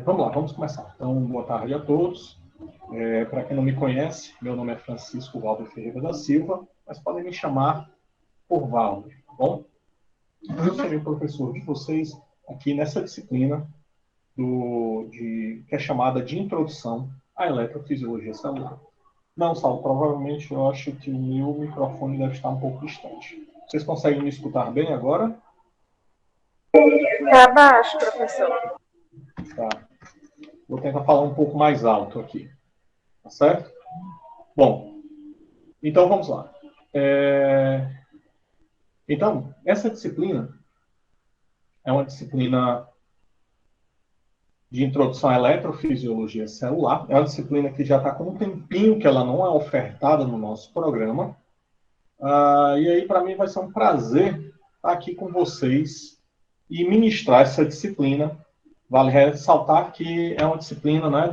Vamos lá, vamos começar. Então, boa tarde a todos. Para quem não me conhece, meu nome é Francisco Valder Ferreira da Silva, mas podem me chamar por Valder, tá bom? Eu serei o professor de vocês aqui nessa disciplina que é chamada de Introdução à Eletrofisiologia Celular. Não, Saulo, provavelmente eu acho que o meu microfone deve estar um pouco distante. Vocês conseguem me escutar bem agora? Está abaixo, professor. Tá. Vou tentar falar um pouco mais alto aqui. Tá certo? Bom, então vamos lá. Então, essa disciplina é uma disciplina de introdução à eletrofisiologia celular. É uma disciplina que já está com um tempinho que ela não é ofertada no nosso programa. E aí, para mim, vai ser um prazer estar aqui com vocês e ministrar essa disciplina. Vale ressaltar que é uma disciplina, né,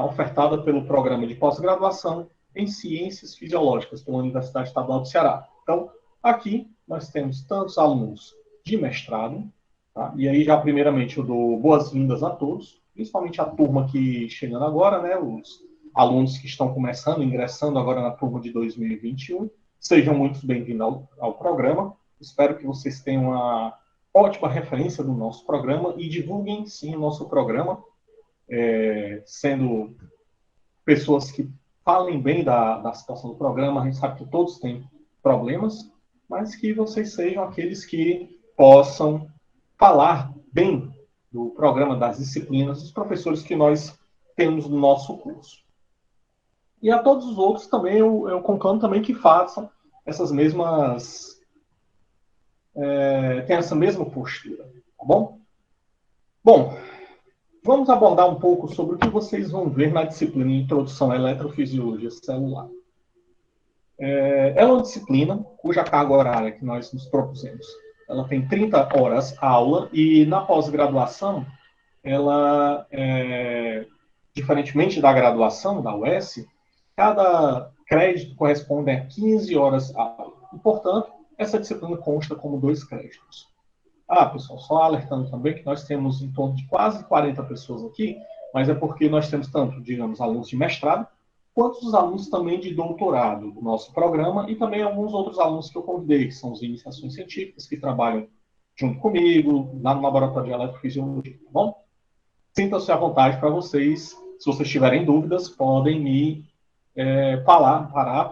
ofertada pelo programa de pós-graduação em Ciências Fisiológicas pela Universidade Estadual do Ceará. Então, aqui nós temos tantos alunos de mestrado, tá? E aí já primeiramente eu dou boas-vindas a todos, principalmente a turma que chegando agora, né, os alunos que estão começando, ingressando agora na turma de 2021. Sejam muito bem-vindos ao programa. Espero que vocês tenham uma ótima referência do nosso programa e divulguem, sim, o nosso programa, sendo pessoas que falem bem da situação do programa. A gente sabe que todos têm problemas, mas que vocês sejam aqueles que possam falar bem do programa, das disciplinas, dos professores que nós temos no nosso curso. E a todos os outros também, eu conclamo também que façam essas mesmas... tem essa mesma postura, tá bom? Bom, vamos abordar um pouco sobre o que vocês vão ver na disciplina Introdução à Eletrofisiologia Celular. É uma disciplina cuja carga horária que nós nos propusemos, ela tem 30 horas aula e na pós-graduação, ela, diferentemente da graduação, da UES, cada crédito corresponde a 15 horas aula. E, portanto, essa disciplina consta como 2 créditos. Pessoal, só alertando também que nós temos em torno de quase 40 pessoas aqui, mas é porque nós temos tanto, digamos, alunos de mestrado, quanto os alunos também de doutorado do nosso programa, e também alguns outros alunos que eu convidei, que são os de iniciações científicas, que trabalham junto comigo, lá no laboratório de eletrofisiologia, tá bom? Sintam-se à vontade para vocês, se vocês tiverem dúvidas, podem me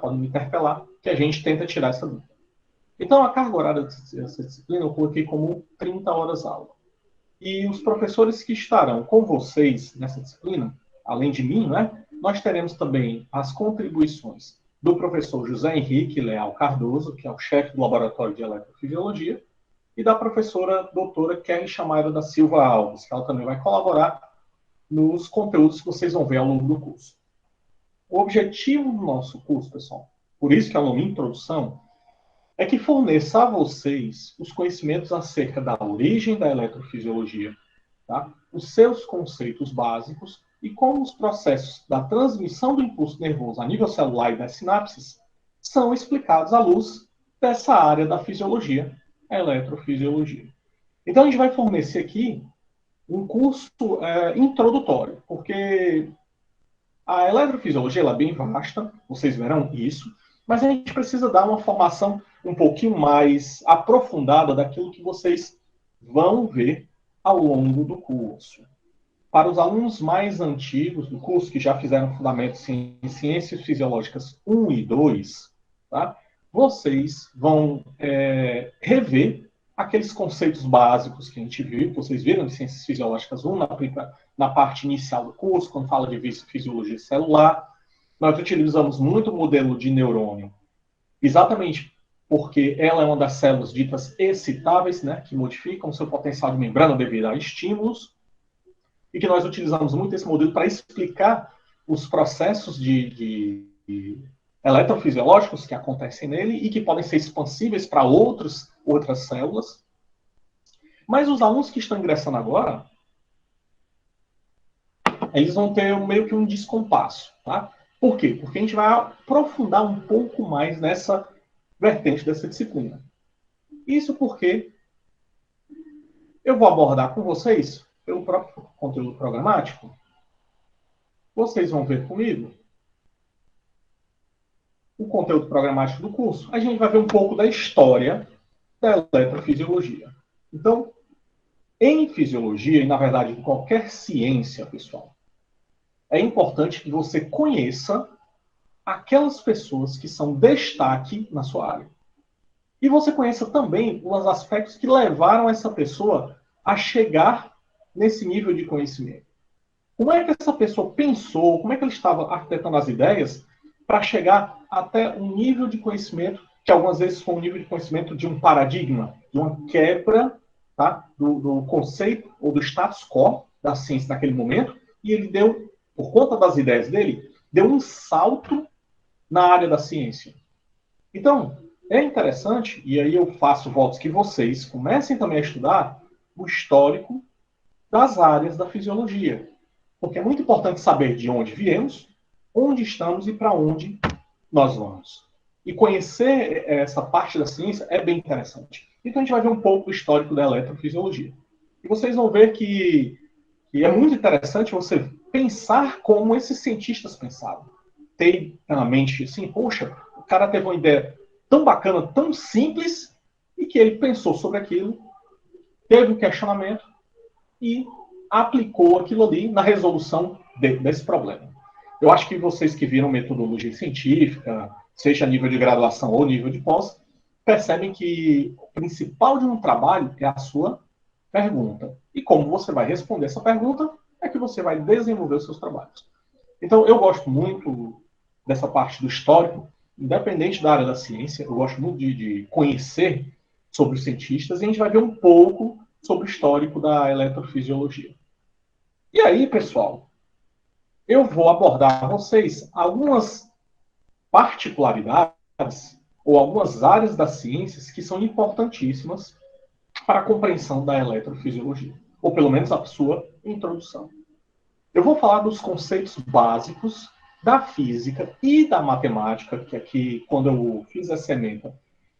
podem me interpelar, que a gente tenta tirar essa dúvida. Então, a carga horária dessa disciplina eu coloquei como 30 horas aula. E os professores que estarão com vocês nessa disciplina, além de mim, né, nós teremos também as contribuições do professor José Henrique Leal Cardoso, que é o chefe do Laboratório de Eletrofisiologia, e da professora doutora Kelly Chamaira da Silva Alves, que ela também vai colaborar nos conteúdos que vocês vão ver ao longo do curso. O objetivo do nosso curso, pessoal, por isso que é o nome Introdução, é que forneça a vocês os conhecimentos acerca da origem da eletrofisiologia, tá? Os seus conceitos básicos e como os processos da transmissão do impulso nervoso a nível celular e das sinapses são explicados à luz dessa área da fisiologia, a eletrofisiologia. Então, a gente vai fornecer aqui um curso introdutório, porque a eletrofisiologia ela é bem vasta, vocês verão isso, mas a gente precisa dar uma formação um pouquinho mais aprofundada daquilo que vocês vão ver ao longo do curso. Para os alunos mais antigos do curso, que já fizeram fundamentos em Ciências Fisiológicas 1 e 2, tá? Vocês vão rever aqueles conceitos básicos que a gente viu, que vocês viram de Ciências Fisiológicas 1, na parte inicial do curso, quando fala de fisiologia celular. Nós utilizamos muito o modelo de neurônio, exatamente porque ela é uma das células ditas excitáveis, né, que modificam o seu potencial de membrana devido a estímulos, e que nós utilizamos muito esse modelo para explicar os processos de eletrofisiológicos que acontecem nele e que podem ser expansíveis para outras células. Mas os alunos que estão ingressando agora, eles vão ter meio que um descompasso, tá? Por quê? Porque a gente vai aprofundar um pouco mais nessa vertente dessa disciplina. Isso porque eu vou abordar com vocês pelo próprio conteúdo programático, vocês vão ver comigo o conteúdo programático do curso. A gente vai ver um pouco da história da eletrofisiologia. Então, em fisiologia, e na verdade em qualquer ciência, pessoal, é importante que você conheça aquelas pessoas que são destaque na sua área. E você conheça também os aspectos que levaram essa pessoa a chegar nesse nível de conhecimento. Como é que essa pessoa pensou, como é que ele estava arquitetando as ideias para chegar até um nível de conhecimento, que algumas vezes foi um nível de conhecimento de um paradigma, de uma quebra, tá, do conceito ou do status quo da ciência naquele momento, e ele deu, por conta das ideias dele, deu um salto na área da ciência. Então, é interessante, e aí eu faço votos que vocês comecem também a estudar o histórico das áreas da fisiologia. Porque é muito importante saber de onde viemos, onde estamos e para onde nós vamos. E conhecer essa parte da ciência é bem interessante. Então a gente vai ver um pouco o histórico da eletrofisiologia. E vocês vão ver que é muito interessante você pensar como esses cientistas pensavam. Ter na mente assim, poxa, o cara teve uma ideia tão bacana, tão simples, e que ele pensou sobre aquilo, teve um questionamento e aplicou aquilo ali na resolução desse problema. Eu acho que vocês que viram metodologia científica, seja a nível de graduação ou nível de pós, percebem que o principal de um trabalho é a sua pergunta. E como você vai responder essa pergunta, é que você vai desenvolver os seus trabalhos. Então, eu gosto muito dessa parte do histórico, independente da área da ciência, eu gosto muito de conhecer sobre os cientistas, e a gente vai ver um pouco sobre o histórico da eletrofisiologia. E aí, pessoal, eu vou abordar com vocês algumas particularidades ou algumas áreas das ciências que são importantíssimas para a compreensão da eletrofisiologia, ou pelo menos a sua introdução. Eu vou falar dos conceitos básicos da física e da matemática, que aqui, quando eu fiz essa ementa,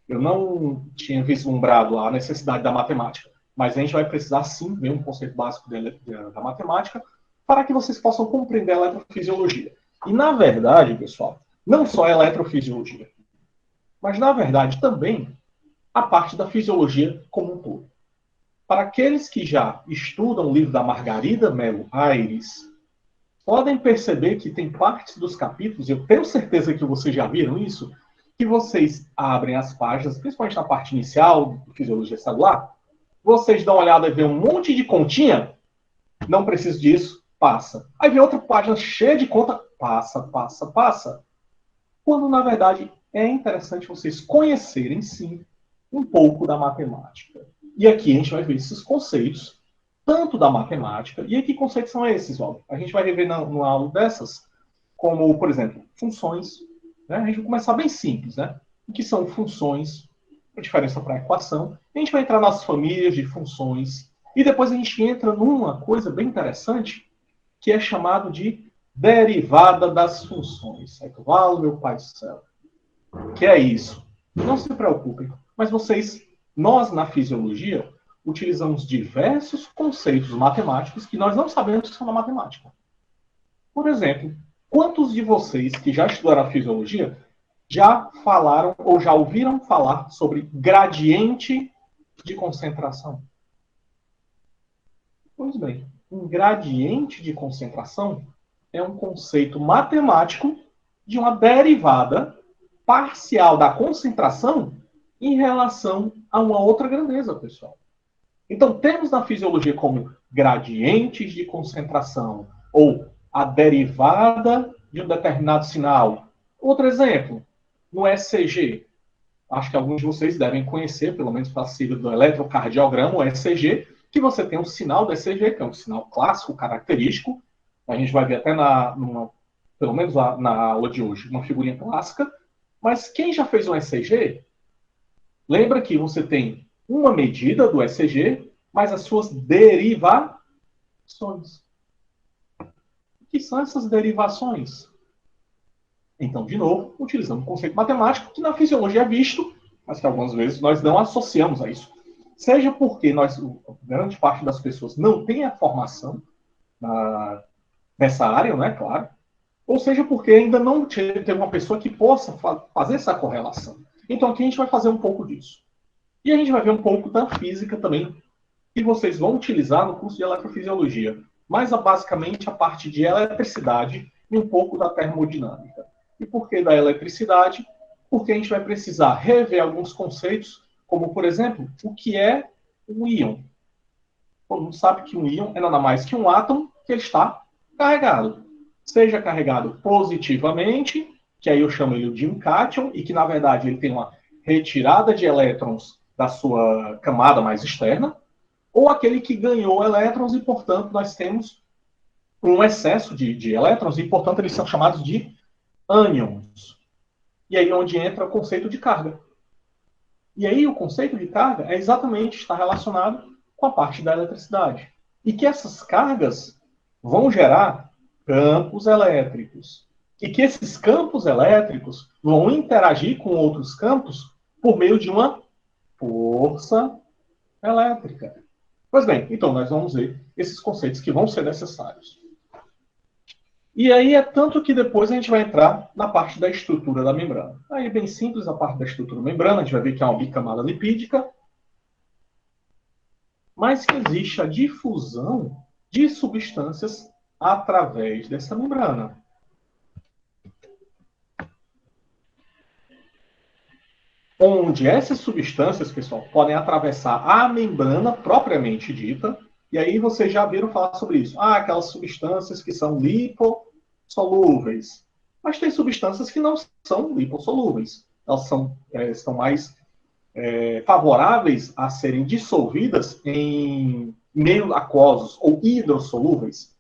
eu não tinha vislumbrado a necessidade da matemática, mas a gente vai precisar sim ver um conceito básico da matemática para que vocês possam compreender a eletrofisiologia. E, na verdade, pessoal, não só a eletrofisiologia, mas, na verdade, também a parte da fisiologia como um todo. Para aqueles que já estudam o livro da Margarida Melo Aires, podem perceber que tem partes dos capítulos, eu tenho certeza que vocês já viram isso, que vocês abrem as páginas, principalmente na parte inicial, de fisiologia celular, vocês dão uma olhada e vê um monte de continha, não preciso disso, passa. Aí vem outra página cheia de conta, passa, passa, passa. Quando, na verdade, é interessante vocês conhecerem, sim, um pouco da matemática. E aqui a gente vai ver esses conceitos, tanto da matemática, e aí que conceitos são esses, Walter? A gente vai rever numa aula dessas, como, por exemplo, funções. Né? A gente vai começar bem simples, né? O que são funções, a diferença para a equação. A gente vai entrar nas famílias de funções, e depois a gente entra numa coisa bem interessante, que é chamado de derivada das funções. Aí tu fala, meu pai do céu. Que é isso? Não se preocupem, mas nós na fisiologia, utilizamos diversos conceitos matemáticos que nós não sabemos que são na matemática. Por exemplo, quantos de vocês que já estudaram a fisiologia já falaram ou já ouviram falar sobre gradiente de concentração? Pois bem, um gradiente de concentração é um conceito matemático de uma derivada parcial da concentração em relação a uma outra grandeza, pessoal. Então, temos na fisiologia como gradientes de concentração ou a derivada de um determinado sinal. Outro exemplo, no ECG. Acho que alguns de vocês devem conhecer, pelo menos para a sigla do eletrocardiograma, o ECG, que você tem um sinal do ECG, que é um sinal clássico, característico. A gente vai ver até pelo menos na aula de hoje, uma figurinha clássica. Mas quem já fez um ECG, lembra que você tem uma medida do ECG, mas as suas derivações. O que são essas derivações? Então, de novo, utilizando um conceito matemático que na fisiologia é visto, mas que algumas vezes nós não associamos a isso. Seja porque grande parte das pessoas não tem a formação nessa área, não é claro, ou seja porque ainda não teve uma pessoa que possa fazer essa correlação. Então aqui a gente vai fazer um pouco disso. E a gente vai ver um pouco da física também, que vocês vão utilizar no curso de eletrofisiologia. Mas basicamente a parte de eletricidade e um pouco da termodinâmica. E por que da eletricidade? Porque a gente vai precisar rever alguns conceitos, como, por exemplo, o que é um íon. Todo mundo sabe que um íon é nada mais que um átomo que ele está carregado. Seja carregado positivamente, que aí eu chamo ele de um cátion, e que, na verdade, ele tem uma retirada de elétrons da sua camada mais externa, ou aquele que ganhou elétrons e, portanto, nós temos um excesso de elétrons, e, portanto, eles são chamados de ânions. E aí onde entra o conceito de carga. E aí o conceito de carga é exatamente está relacionado com a parte da eletricidade. E que essas cargas vão gerar campos elétricos. E que esses campos elétricos vão interagir com outros campos por meio de uma força elétrica. Pois bem, então nós vamos ver esses conceitos que vão ser necessários. E aí é tanto que depois a gente vai entrar na parte da estrutura da membrana. Aí é bem simples a parte da estrutura da membrana, a gente vai ver que é uma bicamada lipídica, mas que existe a difusão de substâncias através dessa membrana. Onde essas substâncias, pessoal, podem atravessar a membrana propriamente dita, e aí vocês já viram falar sobre isso. Aquelas substâncias que são lipossolúveis. Mas tem substâncias que não são lipossolúveis. Elas são mais favoráveis a serem dissolvidas em meio aquosos ou hidrossolúveis.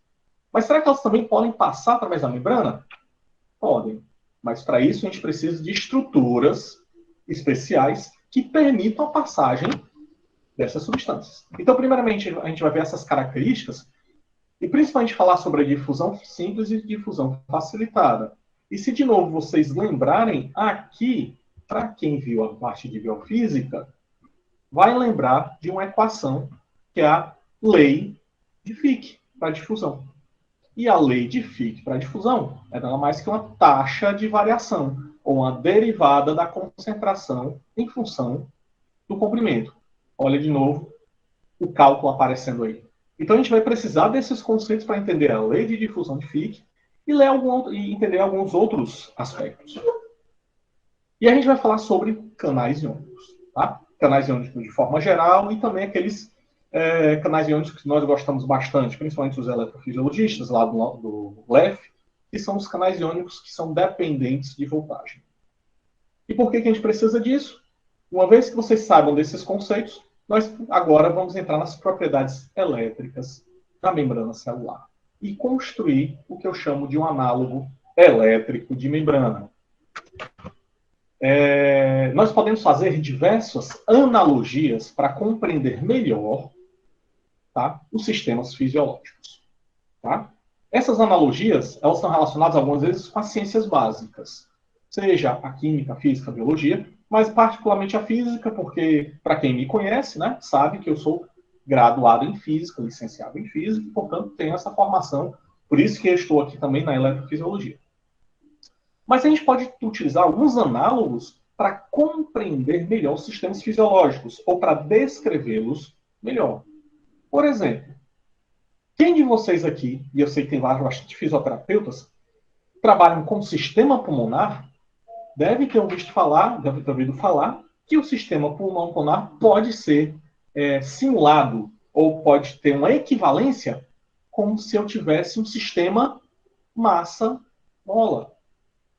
Mas será que elas também podem passar através da membrana? Podem. Mas para isso a gente precisa de estruturas especiais que permitam a passagem dessas substâncias. Então, primeiramente, a gente vai ver essas características e principalmente falar sobre a difusão simples e difusão facilitada. E se, de novo, vocês lembrarem, aqui, para quem viu a parte de biofísica, vai lembrar de uma equação que é a lei de Fick para difusão. E a lei de Fick para difusão é nada mais que uma taxa de variação, ou uma derivada da concentração em função do comprimento. Olha de novo o cálculo aparecendo aí. Então a gente vai precisar desses conceitos para entender a lei de difusão de Fick e entender alguns outros aspectos. E a gente vai falar sobre canais iônicos. Tá? Canais iônicos de forma geral e também aqueles canais iônicos que nós gostamos bastante, principalmente os eletrofisiologistas lá do LEF, que são os canais iônicos que são dependentes de voltagem. E por que a gente precisa disso? Uma vez que vocês saibam desses conceitos, nós agora vamos entrar nas propriedades elétricas da membrana celular e construir o que eu chamo de um análogo elétrico de membrana. Nós podemos fazer diversas analogias para compreender melhor, tá, os sistemas fisiológicos. Tá? Essas analogias elas estão relacionadas algumas vezes com as ciências básicas, seja a química, a física, a biologia, mas particularmente a física, porque, para quem me conhece, né, sabe que eu sou graduado em física, licenciado em física, e, portanto, tenho essa formação, por isso que eu estou aqui também na eletrofisiologia. Mas a gente pode utilizar alguns análogos para compreender melhor os sistemas fisiológicos, ou para descrevê-los melhor. Por exemplo, quem de vocês aqui, e eu sei que tem bastante fisioterapeutas, trabalham com o sistema pulmonar, deve ter ouvido falar que o sistema pulmonar pode ser simulado, ou pode ter uma equivalência, como se eu tivesse um sistema massa-mola,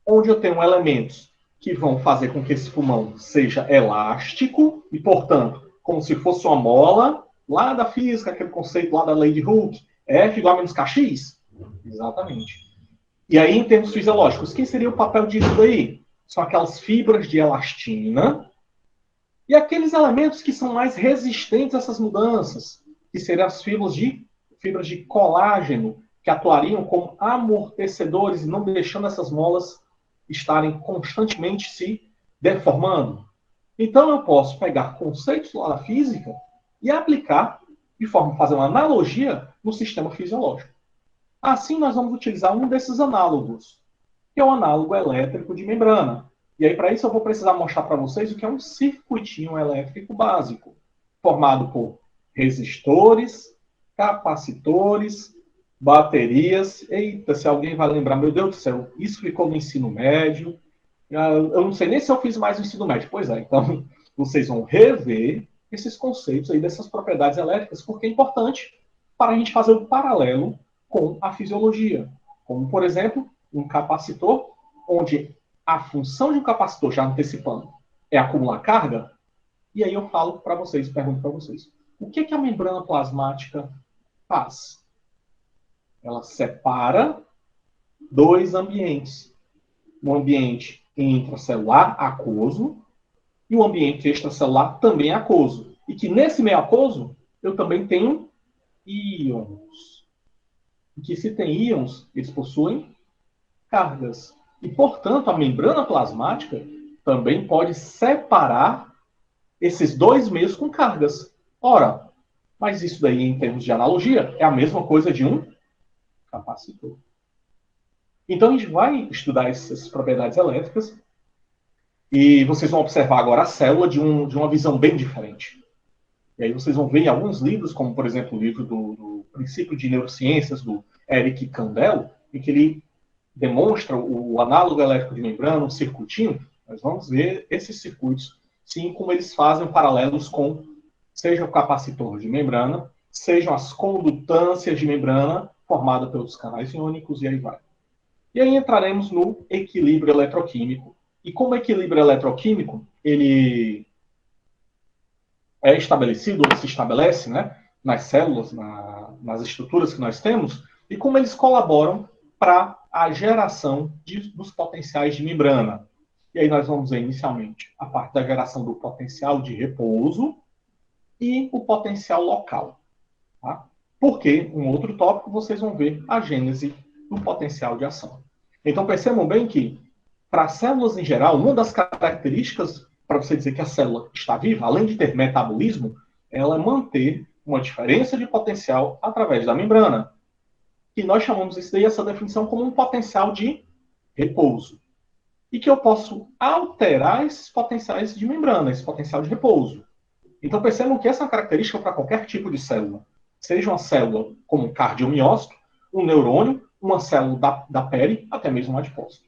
onde eu tenho elementos que vão fazer com que esse pulmão seja elástico, e, portanto, como se fosse uma mola, lá da física, aquele conceito lá da lei de Hooke, F igual a menos kx? Exatamente. E aí, em termos fisiológicos, quem seria o papel disso daí? São aquelas fibras de elastina e aqueles elementos que são mais resistentes a essas mudanças, que seriam as fibras de colágeno, que atuariam como amortecedores e não deixando essas molas estarem constantemente se deformando. Então, eu posso pegar conceitos lá da física e aplicar, de forma a fazer uma analogia no sistema fisiológico. Assim, nós vamos utilizar um desses análogos, que é o análogo elétrico de membrana. E aí, para isso, eu vou precisar mostrar para vocês o que é um circuitinho elétrico básico, formado por resistores, capacitores, baterias. Eita, se alguém vai lembrar, meu Deus do céu, isso ficou no ensino médio. Eu não sei nem se eu fiz mais no ensino médio. Pois é, então vocês vão rever esses conceitos aí dessas propriedades elétricas, porque é importante para a gente fazer um paralelo com a fisiologia. Como, por exemplo, um capacitor, onde a função de um capacitor, já antecipando, é acumular carga. E aí eu falo para vocês, pergunto para vocês, o que a membrana plasmática faz? Ela separa dois ambientes. Um ambiente intracelular aquoso e o ambiente extracelular também aquoso. E que nesse meio aquoso eu também tenho íons. E que se tem íons, eles possuem cargas. E, portanto, a membrana plasmática também pode separar esses dois meios com cargas. Ora, mas isso daí, em termos de analogia, é a mesma coisa de um capacitor. Então, a gente vai estudar essas propriedades elétricas e vocês vão observar agora a célula de uma visão bem diferente. E aí vocês vão ver em alguns livros, como, por exemplo, o livro do Princípio de Neurociências, do Eric Kandel, em que ele demonstra o análogo elétrico de membrana, um circuitinho. Nós vamos ver esses circuitos, sim, como eles fazem paralelos com, seja o capacitor de membrana, sejam as condutâncias de membrana, formada pelos canais iônicos, e aí vai. E aí entraremos no equilíbrio eletroquímico. E como equilíbrio eletroquímico, ele é estabelecido, ou se estabelece, né, nas células, nas estruturas que nós temos, e como eles colaboram para a geração dos potenciais de membrana. E aí nós vamos ver inicialmente a parte da geração do potencial de repouso e o potencial local. Tá? Porque, um outro tópico, vocês vão ver a gênese do potencial de ação. Então percebam bem que, para as células em geral, uma das características para você dizer que a célula está viva, além de ter metabolismo, ela é manter uma diferença de potencial através da membrana. E nós chamamos isso daí, essa definição, como um potencial de repouso. E que eu posso alterar esses potenciais de membrana, esse potencial de repouso. Então percebam que essa é uma característica para qualquer tipo de célula. Seja uma célula como um cardiomiócito, um neurônio, uma célula da pele, até mesmo um adipócito.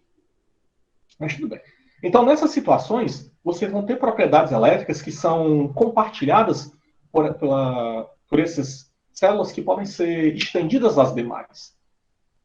Mas tudo bem. Então, nessas situações, vocês vão ter propriedades elétricas que são compartilhadas por essas células que podem ser estendidas às demais.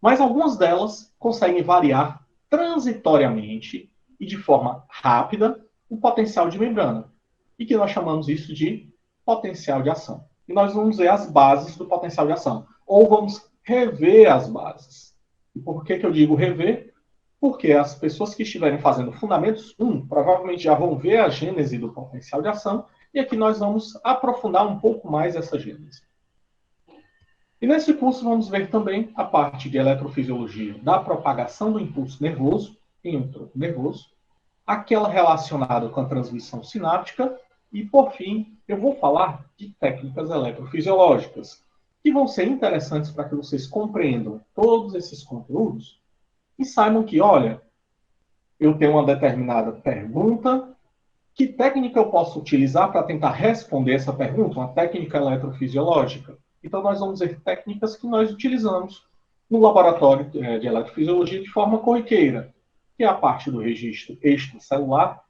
Mas algumas delas conseguem variar transitoriamente e de forma rápida o potencial de membrana. E que nós chamamos isso de potencial de ação. E nós vamos ver as bases do potencial de ação. Ou vamos rever as bases. E por que eu digo rever? Porque as pessoas que estiverem fazendo Fundamentos 1 provavelmente já vão ver a gênese do potencial de ação, e aqui nós vamos aprofundar um pouco mais essa gênese. E nesse curso vamos ver também a parte de eletrofisiologia da propagação do impulso nervoso em um tronco nervoso, aquela relacionada com a transmissão sináptica, e por fim eu vou falar de técnicas eletrofisiológicas, que vão ser interessantes para que vocês compreendam todos esses conteúdos e saibam que, olha, eu tenho uma determinada pergunta, que técnica eu posso utilizar para tentar responder essa pergunta? Uma técnica eletrofisiológica. Então, nós vamos ver técnicas que nós utilizamos no laboratório de eletrofisiologia de forma corriqueira, que é a parte do registro extracelular,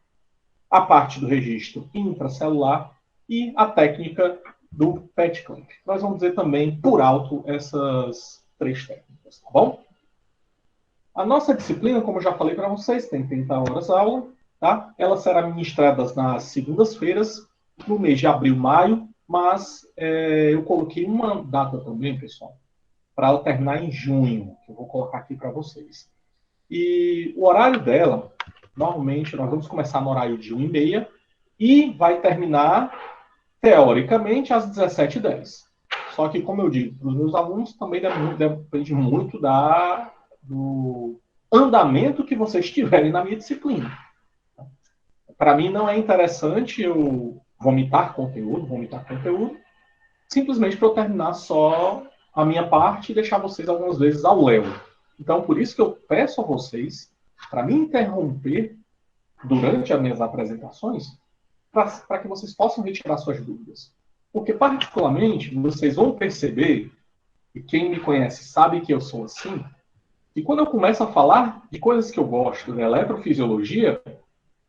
a parte do registro intracelular e a técnica do PET clamp. Nós vamos ver também, por alto, essas três técnicas, tá bom? A nossa disciplina, como eu já falei para vocês, tem 30 horas aula, tá? Ela será ministrada nas segundas-feiras, no mês de abril, maio, mas eu coloquei uma data também, pessoal, para ela terminar em junho, que eu vou colocar aqui para vocês. E o horário dela, normalmente, nós vamos começar no horário de 1h30 e vai terminar, teoricamente, às 17h10. Só que, como eu digo para os meus alunos, também depende muito do andamento que vocês tiverem na minha disciplina. Para mim não é interessante eu vomitar conteúdo, simplesmente para eu terminar só a minha parte e deixar vocês algumas vezes ao léu. Então, por isso que eu peço a vocês para me interromper durante as minhas apresentações, para que vocês possam retirar suas dúvidas. Porque, particularmente, vocês vão perceber, e quem me conhece sabe que eu sou assim, e quando eu começo a falar de coisas que eu gosto, da eletrofisiologia,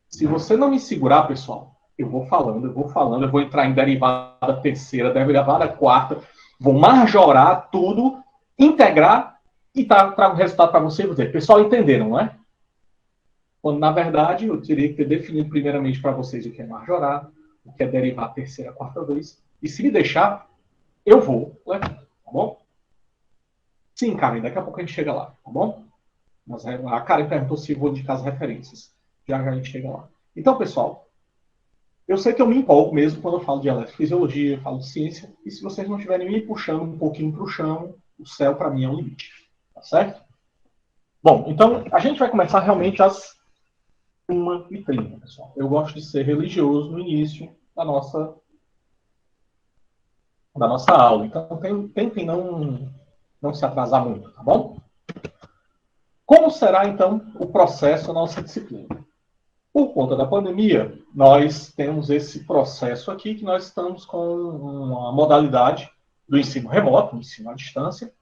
se você não me segurar, pessoal, eu vou falando, eu vou entrar em derivada terceira, derivada quarta, vou majorar tudo, integrar e trago o resultado para você e dizer, pessoal, entenderam, não é? Quando, na verdade, eu teria que ter definido primeiramente para vocês o que é majorar, o que é derivar a terceira, quarta vez, e se me deixar, eu vou levar, tá bom? Sim, Karen, daqui a pouco a gente chega lá, tá bom? Mas a Karen perguntou se vou indicar as referências. Já já a gente chega lá. Então, pessoal, eu sei que eu me empolgo mesmo quando eu falo de eletrofisiologia, falo de ciência, e se vocês não estiverem me puxando um pouquinho para o chão, o céu para mim é um limite. Tá certo? Bom, então a gente vai começar realmente às 1h30, pessoal. Eu gosto de ser religioso no início da nossa aula. Então tentem não se atrasar muito, tá bom? Como será, então, o processo da nossa disciplina? Por conta da pandemia, nós temos esse processo aqui que nós estamos com uma modalidade do ensino remoto, ensino à distância.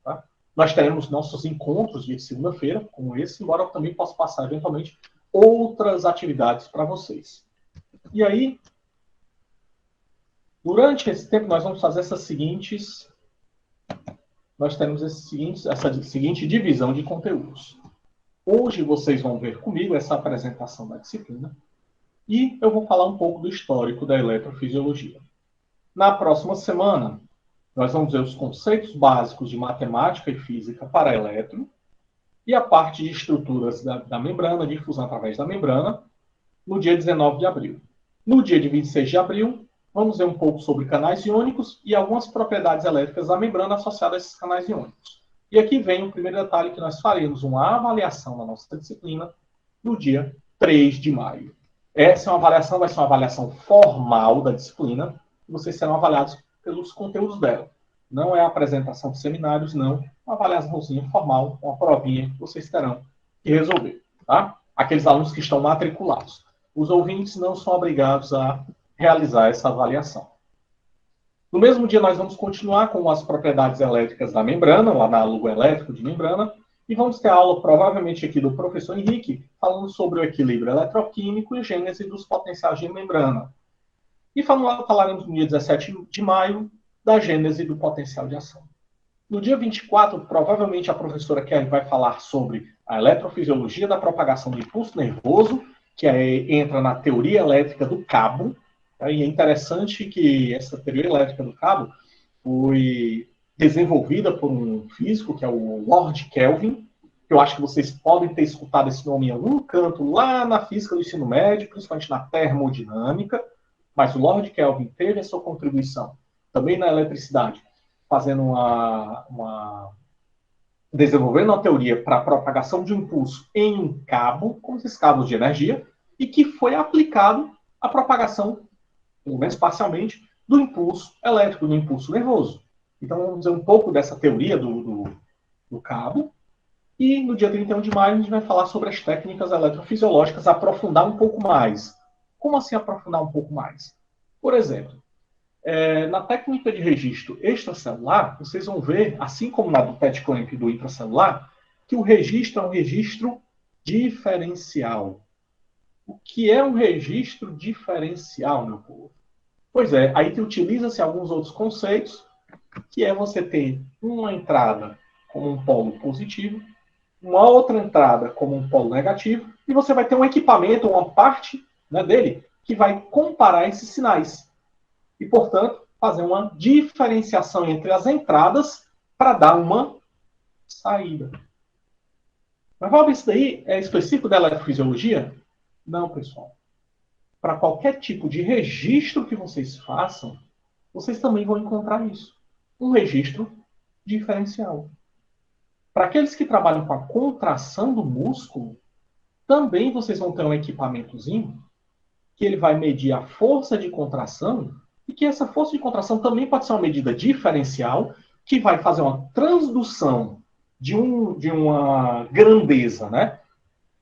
Tá? Nós teremos nossos encontros de segunda-feira, como esse, embora eu também possa passar, eventualmente, outras atividades para vocês. E aí, durante esse tempo, nós vamos fazer essa seguinte divisão de conteúdos. Hoje vocês vão ver comigo essa apresentação da disciplina e eu vou falar um pouco do histórico da eletrofisiologia. Na próxima semana, nós vamos ver os conceitos básicos de matemática e física para elétron e a parte de estruturas da membrana, de difusão através da membrana, no dia 19 de abril. No dia de 26 de abril, vamos ver um pouco sobre canais iônicos e algumas propriedades elétricas da membrana associadas a esses canais iônicos. E aqui vem o primeiro detalhe que nós faremos uma avaliação da nossa disciplina no dia 3 de maio. Essa vai ser uma avaliação formal da disciplina, e vocês serão avaliados pelos conteúdos dela. Não é a apresentação de seminários, não. Uma avaliaçãozinha formal, uma provinha que vocês terão que resolver. Tá? Aqueles alunos que estão matriculados. Os ouvintes não são obrigados a realizar essa avaliação. No mesmo dia, nós vamos continuar com as propriedades elétricas da membrana, o análogo elétrico de membrana, e vamos ter aula, provavelmente, aqui do professor Henrique, falando sobre o equilíbrio eletroquímico e gênese dos potenciais de membrana. E falaremos no dia 17 de maio da gênese do potencial de ação. No dia 24, provavelmente, a professora Kelly vai falar sobre a eletrofisiologia da propagação do impulso nervoso, que entra na teoria elétrica do cabo. E é interessante que essa teoria elétrica do cabo foi desenvolvida por um físico, que é o Lord Kelvin. Eu acho que vocês podem ter escutado esse nome em algum canto lá na física do ensino médio, principalmente na termodinâmica. Mas o Lord Kelvin teve a sua contribuição também na eletricidade, fazendo desenvolvendo uma teoria para a propagação de um impulso em um cabo, como esses cabos de energia, e que foi aplicado à propagação, pelo menos parcialmente, do impulso elétrico, do impulso nervoso. Então, vamos dizer um pouco dessa teoria do cabo. E no dia 31 de maio, a gente vai falar sobre as técnicas eletrofisiológicas, aprofundar um pouco mais. Como assim aprofundar um pouco mais? Por exemplo, na técnica de registro extracelular, vocês vão ver, assim como na do PET clamp do intracelular, que o registro é um registro diferencial. O que é um registro diferencial, meu povo? Pois é, aí utiliza-se alguns outros conceitos, que é você ter uma entrada como um polo positivo, uma outra entrada como um polo negativo, e você vai ter um equipamento, uma parte, né, dele, que vai comparar esses sinais. E, portanto, fazer uma diferenciação entre as entradas para dar uma saída. Mas, Valber, isso daí é específico da eletrofisiologia? Não, pessoal. Para qualquer tipo de registro que vocês façam, vocês também vão encontrar isso. Um registro diferencial. Para aqueles que trabalham com a contração do músculo, também vocês vão ter um equipamentozinho que ele vai medir a força de contração e que essa força de contração também pode ser uma medida diferencial que vai fazer uma transdução de uma grandeza, né?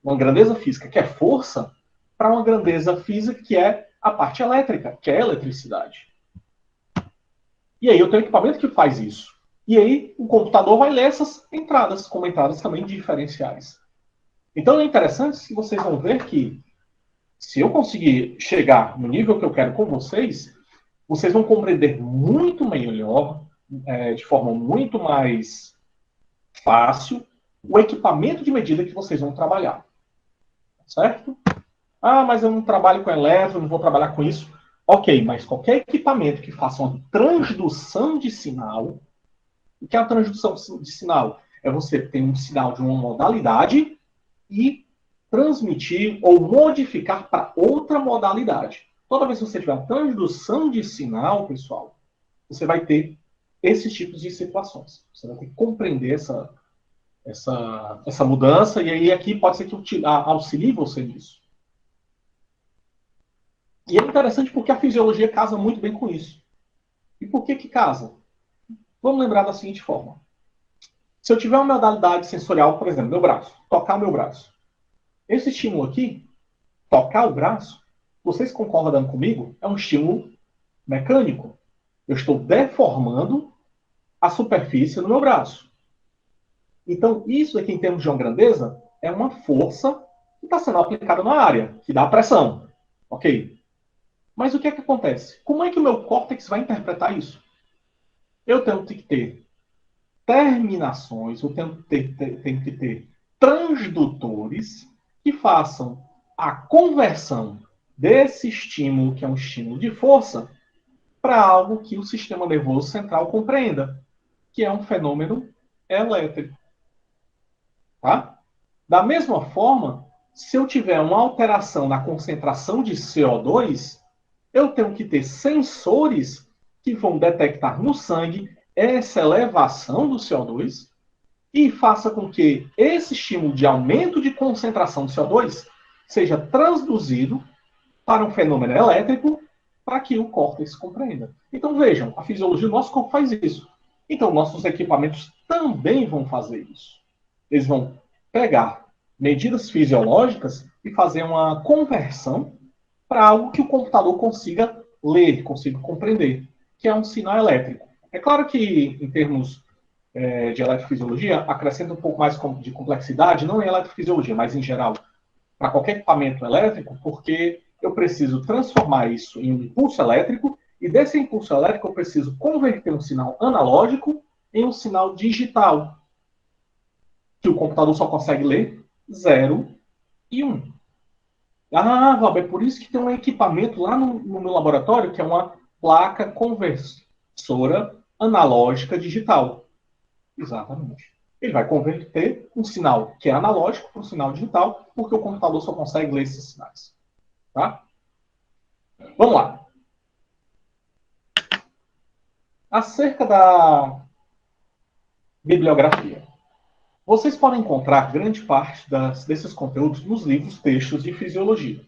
Uma grandeza física que é força, para uma grandeza física que é a parte elétrica, que é a eletricidade. E aí eu tenho um equipamento que faz isso. E aí o computador vai ler essas entradas, como entradas também diferenciais. Então é interessante que vocês vão ver que se eu conseguir chegar no nível que eu quero com vocês, vocês vão compreender muito melhor, de forma muito mais fácil, o equipamento de medida que vocês vão trabalhar. Certo? Ah, mas eu não trabalho com elétron, não vou trabalhar com isso. Ok, mas qualquer equipamento que faça uma transdução de sinal, o que é a transdução de sinal? É você ter um sinal de uma modalidade e transmitir ou modificar para outra modalidade. Toda vez que você tiver uma transdução de sinal, pessoal, você vai ter esses tipos de situações. Você vai ter que compreender essa mudança, e aí aqui pode ser que auxilie você nisso. E é interessante porque a fisiologia casa muito bem com isso. E por que casa? Vamos lembrar da seguinte forma. Se eu tiver uma modalidade sensorial, por exemplo, meu braço, tocar o meu braço. Esse estímulo aqui, tocar o braço, vocês concordam comigo? É um estímulo mecânico. Eu estou deformando a superfície do meu braço. Então, isso aqui, em termos de uma grandeza, é uma força que está sendo aplicada na área, que dá pressão. Ok? Mas o que é que acontece? Como é que o meu córtex vai interpretar isso? Eu tenho que ter terminações, eu tenho que ter transdutores que façam a conversão desse estímulo, que é um estímulo de força, para algo que o sistema nervoso central compreenda, que é um fenômeno elétrico. Tá? Da mesma forma, se eu tiver uma alteração na concentração de CO2, eu tenho que ter sensores que vão detectar no sangue essa elevação do CO2 e faça com que esse estímulo de aumento de concentração de CO2 seja transduzido para um fenômeno elétrico para que o córtex compreenda. Então vejam, a fisiologia do nosso corpo faz isso. Então nossos equipamentos também vão fazer isso. Eles vão pegar medidas fisiológicas e fazer uma conversão para algo que o computador consiga ler, consiga compreender, que é um sinal elétrico. É claro que, em termos de eletrofisiologia, acrescenta um pouco mais de complexidade, não em eletrofisiologia, mas em geral, para qualquer equipamento elétrico, porque eu preciso transformar isso em um impulso elétrico, e desse impulso elétrico eu preciso converter um sinal analógico em um sinal digital, que o computador só consegue ler 0 e 1. Ah, Valber, é por isso que tem um equipamento lá no meu laboratório, que é uma placa conversora analógica digital. Exatamente. Ele vai converter um sinal que é analógico para um sinal digital, porque o computador só consegue ler esses sinais. Tá? Vamos lá. Acerca da bibliografia. Vocês podem encontrar grande parte desses conteúdos nos livros textos de fisiologia.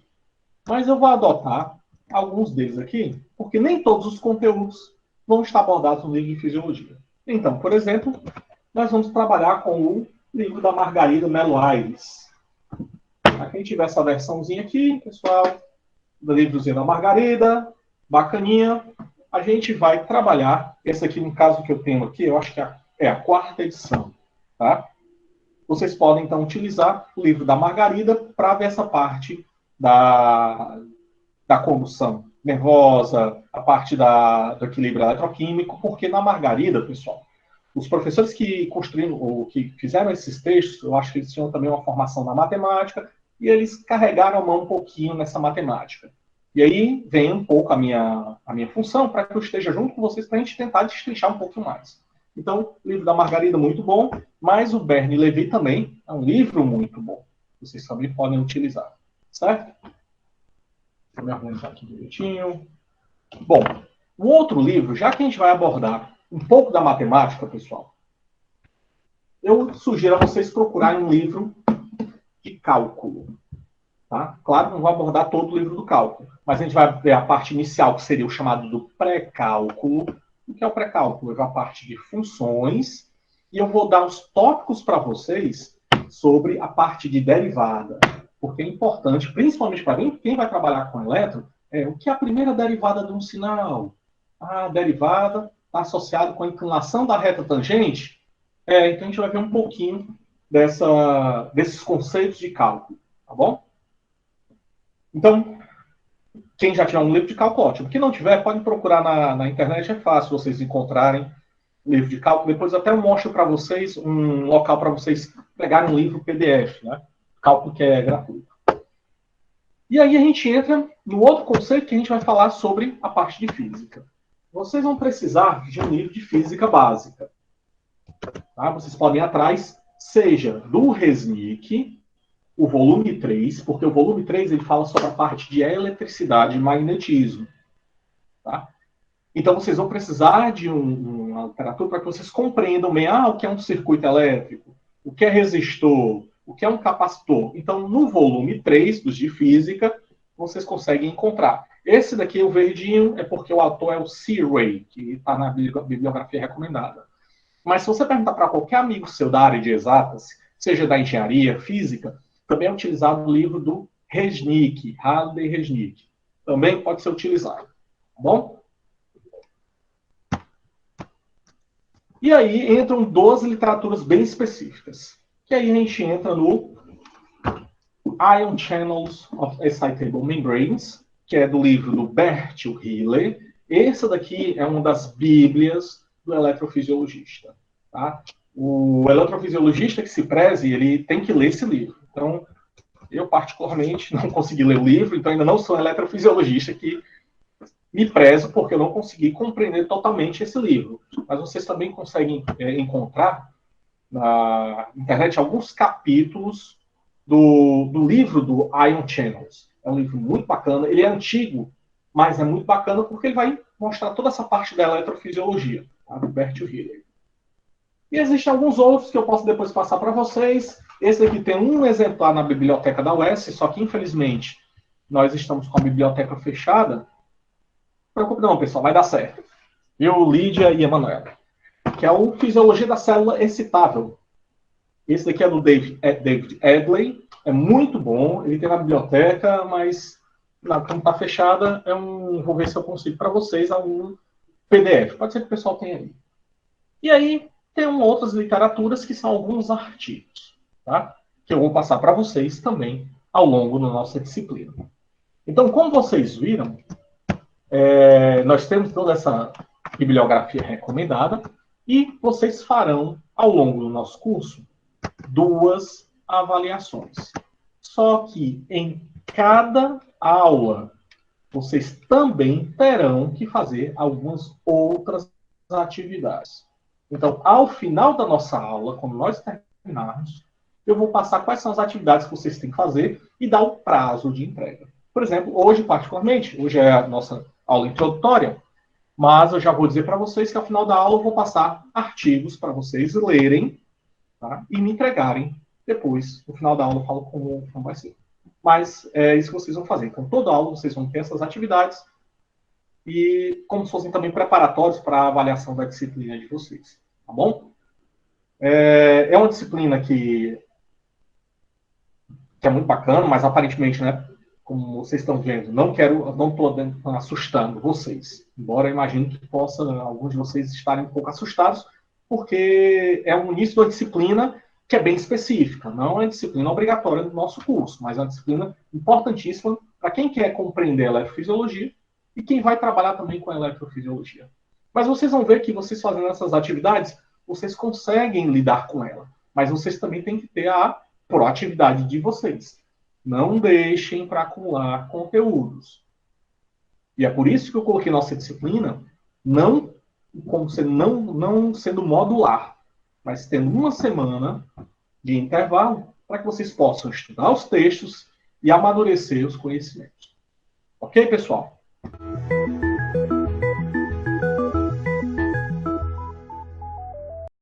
Mas eu vou adotar alguns deles aqui, porque nem todos os conteúdos vão estar abordados no livro de fisiologia. Então, por exemplo, nós vamos trabalhar com o livro da Margarida Melo Aires. Para quem tiver essa versãozinha aqui, pessoal, do livrozinho da Margarida, bacaninha, a gente vai trabalhar. Esse aqui, no caso que eu tenho aqui, eu acho que é a quarta edição. Tá? Vocês podem, então, utilizar o livro da Margarida para ver essa parte da condução nervosa, a parte do equilíbrio eletroquímico, porque na Margarida, pessoal, os professores que construíram, ou que fizeram esses textos, eu acho que eles tinham também uma formação na matemática, e eles carregaram a mão um pouquinho nessa matemática. E aí vem um pouco a minha função para que eu esteja junto com vocês para a gente tentar destrinchar um pouquinho mais. Então, o livro da Margarida muito bom, mas o Bernie Levy também é um livro muito bom. Vocês também podem utilizar, certo? Deixa eu me organizar aqui direitinho. Bom, o outro livro, já que a gente vai abordar um pouco da matemática, pessoal, eu sugiro a vocês procurarem um livro de cálculo. Tá? Claro, não vou abordar todo o livro do cálculo, mas a gente vai ver a parte inicial, que seria o chamado do pré-cálculo. O que é o pré-cálculo? É a parte de funções, e eu vou dar os tópicos para vocês sobre a parte de derivada, porque é importante, principalmente para quem vai trabalhar com elétron, o que é a primeira derivada de um sinal? A derivada está associada com a inclinação da reta tangente? Então a gente vai ver um pouquinho desses conceitos de cálculo, tá bom? Então, quem já tiver um livro de cálculo, ótimo. Quem não tiver, pode procurar na internet, é fácil vocês encontrarem livro de cálculo. Depois até eu mostro para vocês um local para vocês pegarem um livro PDF, né? Cálculo que é gratuito. E aí a gente entra no outro conceito que a gente vai falar sobre a parte de física. Vocês vão precisar de um livro de física básica. Tá? Vocês podem ir atrás, seja do Resnick, o volume 3, porque o volume 3 ele fala sobre a parte de eletricidade e magnetismo. Tá? Então, vocês vão precisar de uma literatura para que vocês compreendam bem o que é um circuito elétrico, o que é resistor, o que é um capacitor. Então, no volume 3 dos de física, vocês conseguem encontrar. Esse daqui, o verdinho, é porque o autor é o C. Ray, que está na bibliografia recomendada. Mas se você perguntar para qualquer amigo seu da área de exatas, seja da engenharia, física, também é utilizado o livro do Resnick, Halliday Resnick. Também pode ser utilizado. Tá bom? E aí entram 12 literaturas bem específicas. Que aí a gente entra no Ion Channels of Excitable Membranes, que é do livro do Bertil Healy. Esse daqui é uma das bíblias do eletrofisiologista. Tá? O eletrofisiologista que se preze, ele tem que ler esse livro. Então, eu particularmente não consegui ler o livro, então ainda não sou eletrofisiologista que me prezo porque eu não consegui compreender totalmente esse livro. Mas vocês também conseguem encontrar na internet alguns capítulos do livro do Ion Channels. É um livro muito bacana, ele é antigo, mas é muito bacana porque ele vai mostrar toda essa parte da eletrofisiologia, tá? Do Bertil Healy. E existem alguns outros que eu posso depois passar para vocês. Esse aqui tem um exemplar na biblioteca da UES, só que infelizmente nós estamos com a biblioteca fechada. Não se preocupe não, pessoal, vai dar certo. Eu, Lídia e Emanuela. Que é o Fisiologia da Célula Excitável. Esse daqui é do David Edley. É muito bom. Ele tem na biblioteca, mas como está fechada, vou ver se eu consigo para vocês um PDF. Pode ser que o pessoal tenha aí. E aí, tem outras literaturas que são alguns artigos, tá? Que eu vou passar para vocês também ao longo da nossa disciplina. Então, como vocês viram, nós temos toda essa bibliografia recomendada e vocês farão, ao longo do nosso curso, 2 avaliações. Só que em cada aula, vocês também terão que fazer algumas outras atividades. Então, ao final da nossa aula, quando nós terminarmos, eu vou passar quais são as atividades que vocês têm que fazer e dar o prazo de entrega. Por exemplo, hoje, particularmente, hoje é a nossa aula introdutória, mas eu já vou dizer para vocês que ao final da aula eu vou passar artigos para vocês lerem, tá? E me entregarem depois. No final da aula eu falo como vai ser. Mas é isso que vocês vão fazer. Então, toda aula vocês vão ter essas atividades e como se fossem também preparatórios para a avaliação da disciplina de vocês. Tá bom? É uma disciplina que é muito bacana, mas aparentemente, né, como vocês estão vendo, não estou assustando vocês. Embora eu imagine que possa alguns de vocês estarem um pouco assustados, porque é um início de uma disciplina que é bem específica. Não é disciplina obrigatória do nosso curso, mas é uma disciplina importantíssima para quem quer compreender a eletrofisiologia e quem vai trabalhar também com a eletrofisiologia. Mas vocês vão ver que vocês fazendo essas atividades, vocês conseguem lidar com ela. Mas vocês também têm que ter a proatividade de vocês. Não deixem para acumular conteúdos. E é por isso que eu coloquei nossa disciplina não sendo modular, mas tendo uma semana de intervalo para que vocês possam estudar os textos e amadurecer os conhecimentos. Ok, pessoal?